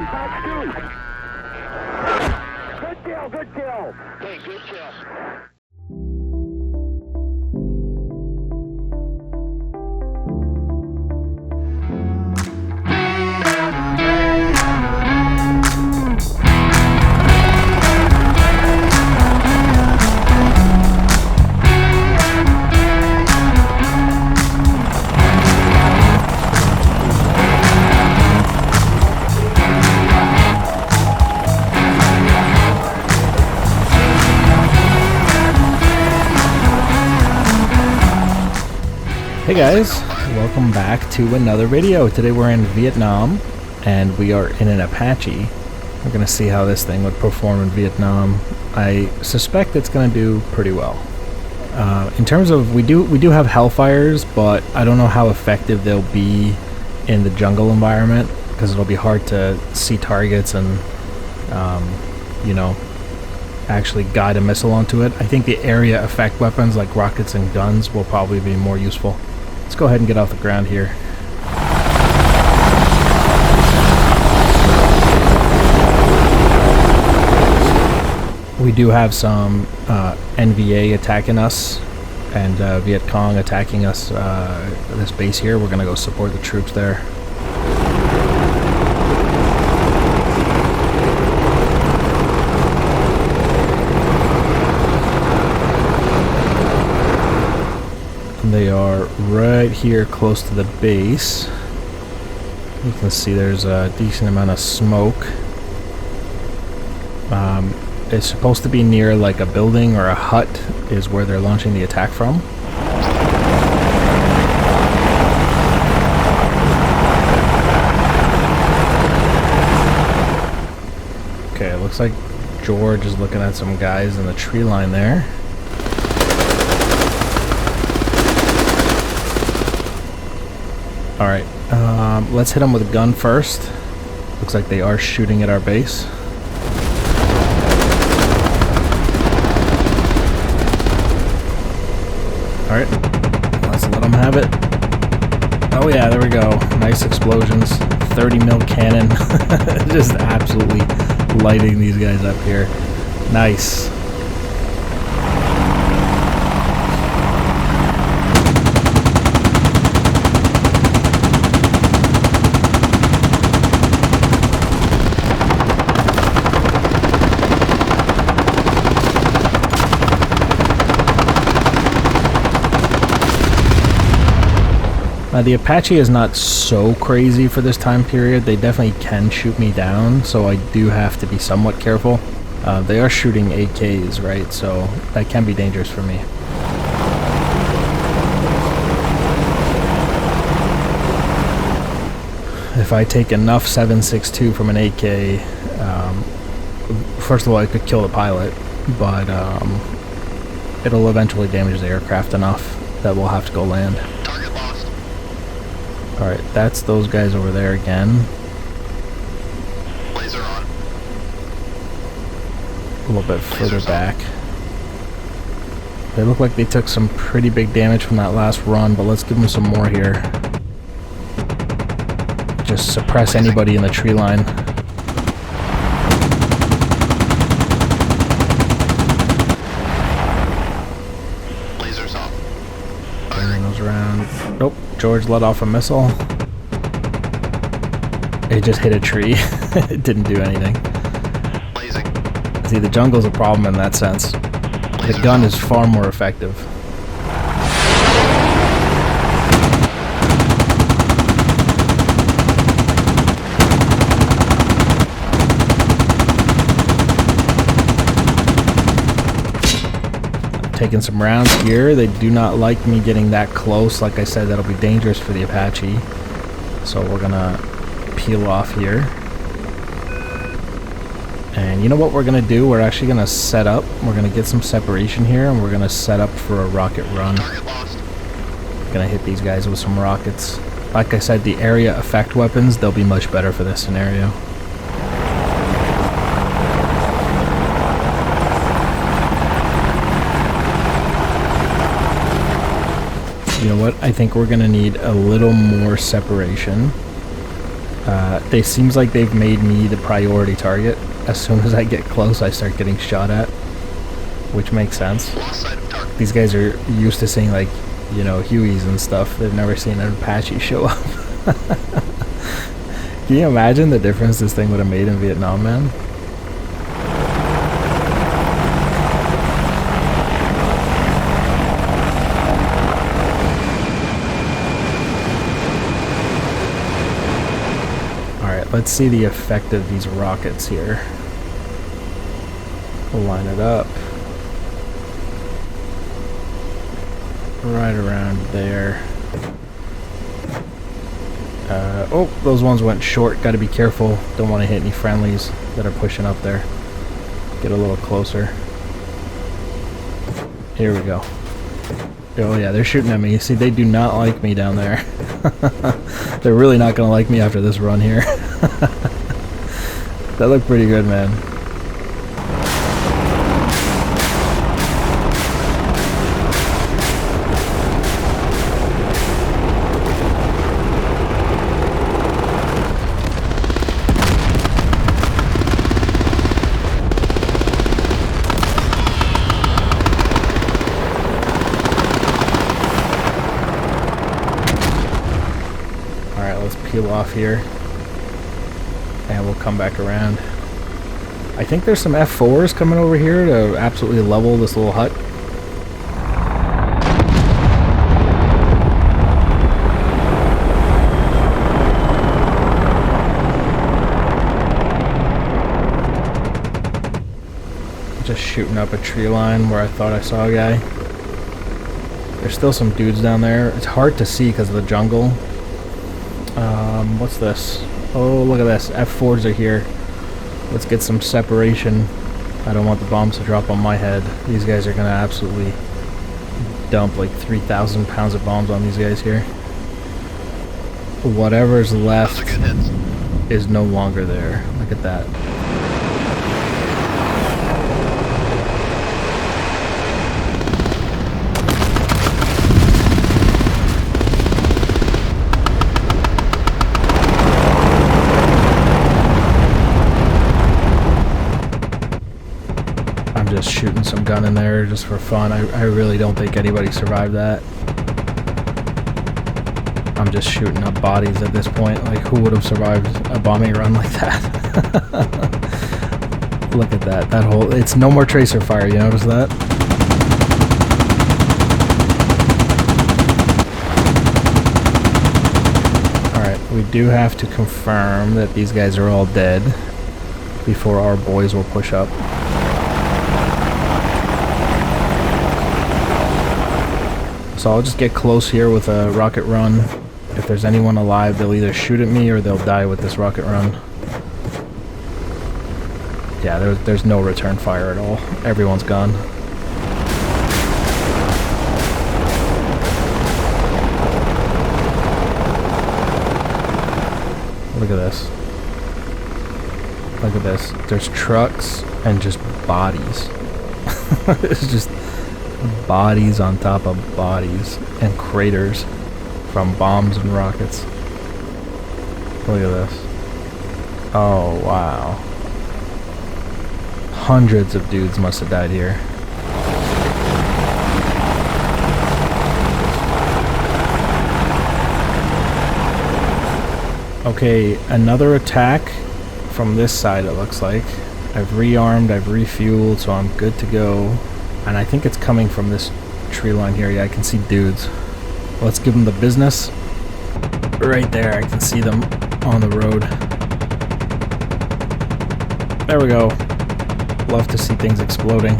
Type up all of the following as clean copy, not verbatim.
Good kill, good kill. Hey, good kill. Hey guys, welcome back to another video. Today we're in Vietnam and we are in an Apache. We're gonna see how this thing would perform in Vietnam. I suspect it's gonna do pretty well. In terms of, we do have Hellfires, but I don't know how effective they'll be in the jungle environment because it'll be hard to see targets and you know, actually guide a missile onto it. I think the area effect weapons like rockets and guns will probably be more useful. Let's go ahead and get off the ground here. We do have some NVA attacking us and Viet Cong attacking us this base here. We're gonna go support the troops there. They are right here close to the base. You can see there's a decent amount of smoke. It's supposed to be near like a building or a hut is where they're launching the attack from. Okay, it looks like George is looking at some guys in the tree line there. Alright, let's hit them with a gun first. Looks like they are shooting at our base. Alright, let's let them have it. Oh yeah, there we go. Nice explosions. 30 mil cannon. Just absolutely lighting these guys up here. Nice. The Apache is not so crazy for this time period. They definitely can shoot me down, so I do have to be somewhat careful. They are shooting AKs, right? So that can be dangerous for me. If I take enough 7.62 from an AK, first of all, I could kill the pilot, but it'll eventually damage the aircraft enough that we'll have to go land. Alright, that's those guys over there again. Laser on. A little bit further back. They look like they took some pretty big damage from that last run, but let's give them some more here. Just suppress anybody in the tree line. Lasers off. Turning those around. Nope. George let off a missile. It just hit a tree. It didn't do anything. Blazing. See, the jungle's a problem in that sense. The gun is far more effective. Taking some rounds here. They do not like me getting that close. Like I said, that'll be dangerous for the Apache. So we're gonna peel off here. And you know what we're gonna do? We're actually gonna set up. We're gonna get some separation here, and we're gonna set up for a rocket run. Target lost. Gonna hit these guys with some rockets. Like I said, the area effect weapons, they'll be much better for this scenario. You know what? I think we're gonna need a little more separation. They seems like they've made me the priority target. As soon as I get close, I start getting shot at, which makes sense. Lost sight of target. These guys are used to seeing, like, you know, Hueys and stuff. They've never seen an Apache show up. Can you imagine the difference this thing would have made in Vietnam, man? Let's see the effect of these rockets here. We'll line it up. Right around there. Oh, those ones went short. Gotta be careful. Don't want to hit any friendlies that are pushing up there. Get a little closer. Here we go. Oh yeah, they're shooting at me. See, they do not like me down there. They're really not gonna like me after this run here. That looked pretty good, man. Peel off here and we'll come back around. I think there's some F4s coming over here to absolutely level this little hut. Just shooting up a tree line where I thought I saw a guy. There's still some dudes down there. It's hard to see because of the jungle. What's this? Oh, look at this. F4s are here. Let's get some separation. I don't want the bombs to drop on my head. These guys are gonna absolutely dump like 3,000 pounds of bombs on these guys here. Whatever's left is no longer there. Look at that. Just shooting some gun in there just for fun. I really don't think anybody survived that. I'm just shooting up bodies at this point. Like, who would have survived a bombing run like that? Look at that. That whole... It's no more tracer fire. You notice that? Alright, we do have to confirm that these guys are all dead before our boys will push up. So I'll just get close here with a rocket run. If there's anyone alive, they'll either shoot at me or they'll die with this rocket run. Yeah, there's no return fire at all. Everyone's gone. Look at this. Look at this. There's trucks and just bodies. It's just bodies on top of bodies and craters from bombs and rockets. Look at this. Oh wow. Hundreds of dudes must have died here. Okay, another attack from this side it looks like. I've rearmed, I've refueled, so I'm good to go. And I think it's coming from this tree line here. Yeah, I can see dudes. Let's give them the business. Right there, I can see them on the road. There we go. Love to see things exploding.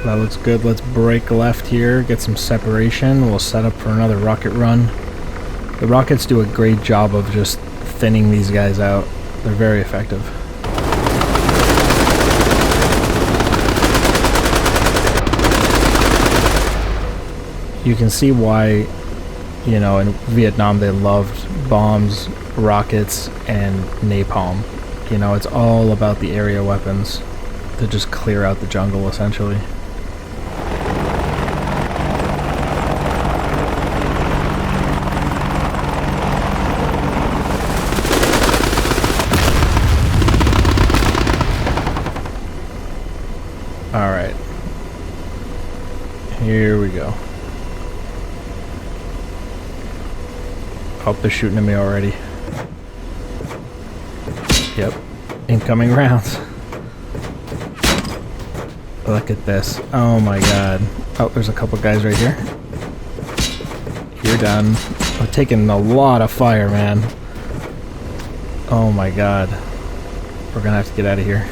That looks good. Let's break left here, get some separation. We'll set up for another rocket run. The rockets do a great job of just thinning these guys out. They're very effective. you can see why, you know, in Vietnam they loved bombs, rockets, and napalm. You know, it's all about the area weapons to just clear out the jungle, essentially. Alright. Here we go. Oh, they're shooting at me already. Yep. Incoming rounds. Look at this. Oh my god. Oh, there's a couple guys right here. You're done. We're taking a lot of fire, man. Oh my god. We're gonna have to get out of here.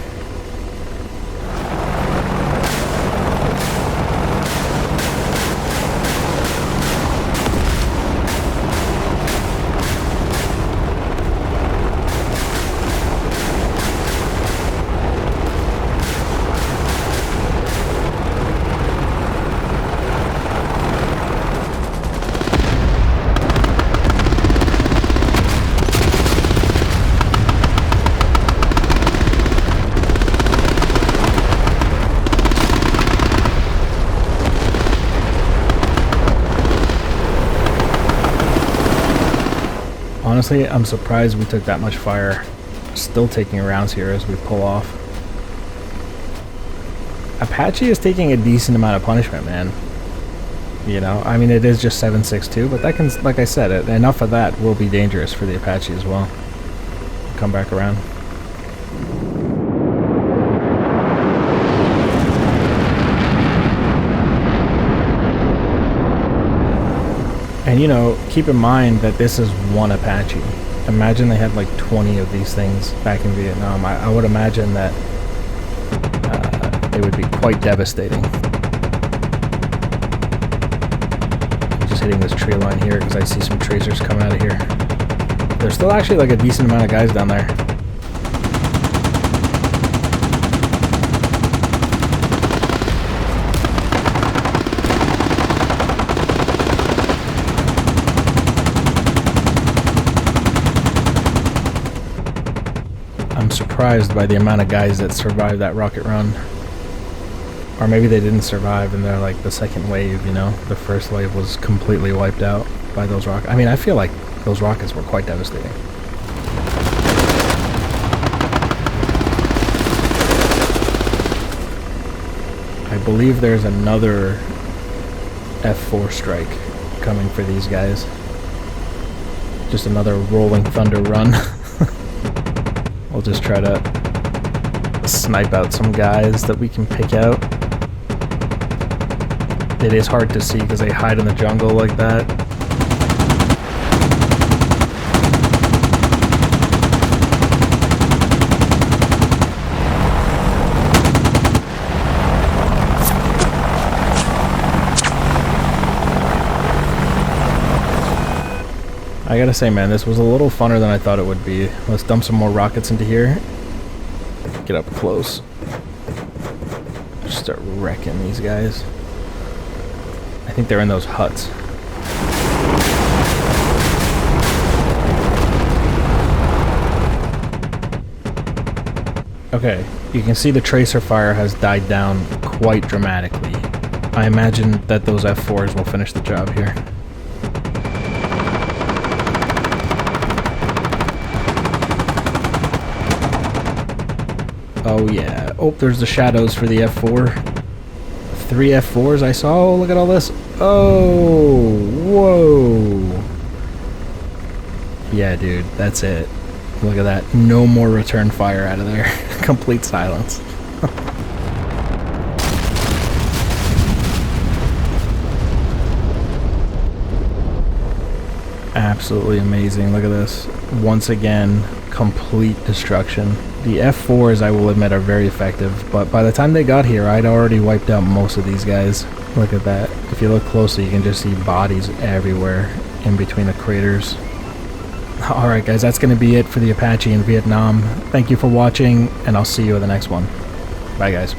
Honestly, I'm surprised we took that much fire. Still taking rounds here as we pull off. Apache is taking a decent amount of punishment, man. You know, I mean, it is just 7.62, but that can, like I said, enough of that will be dangerous for the Apache as well. Come back around. And you know, keep in mind that this is one Apache. Imagine they had like 20 of these things back in Vietnam. I would imagine that they would be quite devastating. I'm just hitting this tree line here because I see some tracers coming out of here. There's still actually like a decent amount of guys down there. I'm surprised by the amount of guys that survived that rocket run. Or maybe they didn't survive and they're like the second wave, you know? The first wave was completely wiped out by those rockets. I mean, I feel like those rockets were quite devastating. I believe there's another F4 strike coming for these guys. Just another rolling thunder run. We'll just try to snipe out some guys that we can pick out. It is hard to see because they hide in the jungle like that. I gotta say, man, this was a little funner than I thought it would be. Let's dump some more rockets into here. Get up close. Just start wrecking these guys. I think they're in those huts. Okay, you can see the tracer fire has died down quite dramatically. I imagine that those F4s will finish the job here. Oh yeah. Oh, there's the shadows for the F4. 3 F4s I saw. Oh, look at all this. Oh, whoa. Yeah, dude, that's it. Look at that. No more return fire out of there. Complete silence. Absolutely amazing. Look at this. Once again, complete destruction. The F4s, I will admit, are very effective, but by the time they got here, I'd already wiped out most of these guys. Look at that. If you look closely, you can just see bodies everywhere in between the craters. Alright guys, that's going to be it for the Apache in Vietnam. Thank you for watching, and I'll see you in the next one. Bye guys.